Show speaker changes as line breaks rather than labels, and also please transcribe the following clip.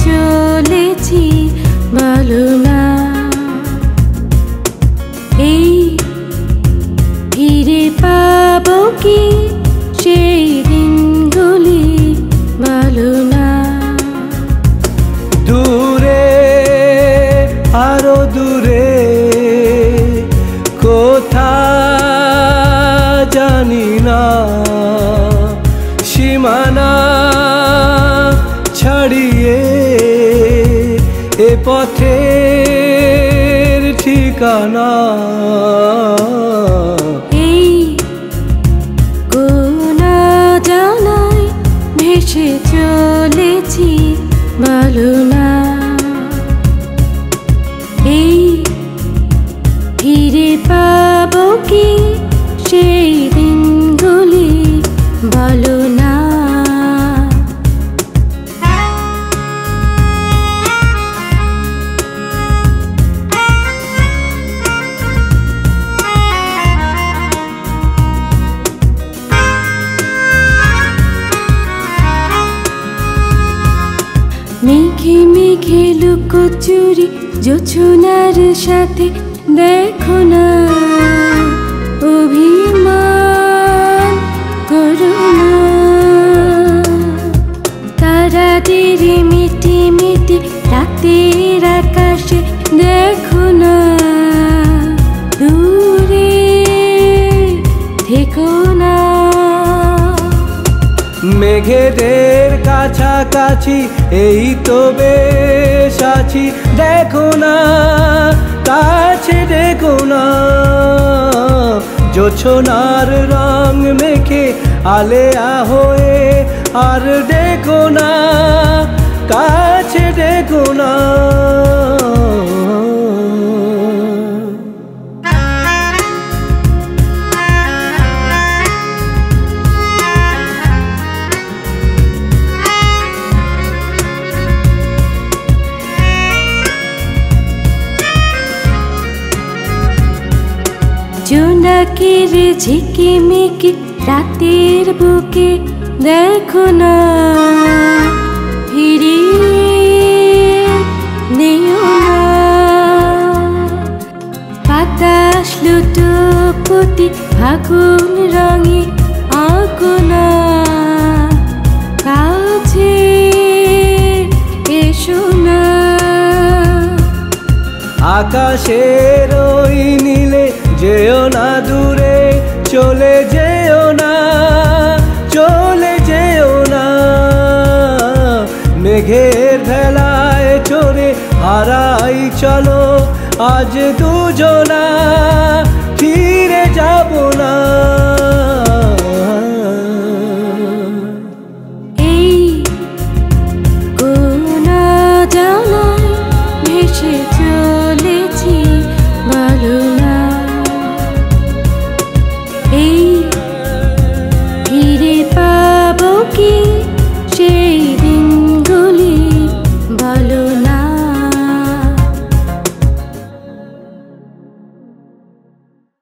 চলেছি ভালো না, এই ফিরে পাবো কি সেই দিনগুলি ভালো না।
দূরে আরো দূরে কোথায় জানি না, সীমানা ছাড়িয়ে এ পথের ঠিকানা।
এই কোনা জানাই ভেসে চলেছি ভালো না, এই ফিরে পাবো কি সেই দিনগুলি ভালো না। মেঘে মেঘে লুকোচুরি জোছনার সাথে দেখো না, অভিমান করো না। তারাদের মিটি মিটি রাতের আকাশে দেখো না, দূরে থেকো না।
মেঘেদের কাছাকাছি এই তো বেশ আছি, দেখো না কাছে দেখো না। জোছনার রং মেখে আলেয়া হয়ে আর দেখো না কাছে দেখো না।
জোনাকের ঝিকিমিকি রাতের বুকে দেখো না, ফিরিয়ে নিও না। বাতাস লুটোপুটি ফাগুন রঙে আঁকো না, কাছে এসো না।
আকাশের ওই নীলে যেও না দূরে, চলে যেও না চলে যেও না। মেঘের ভেলায় চড়ে হারাই চলো আজ দুজনা।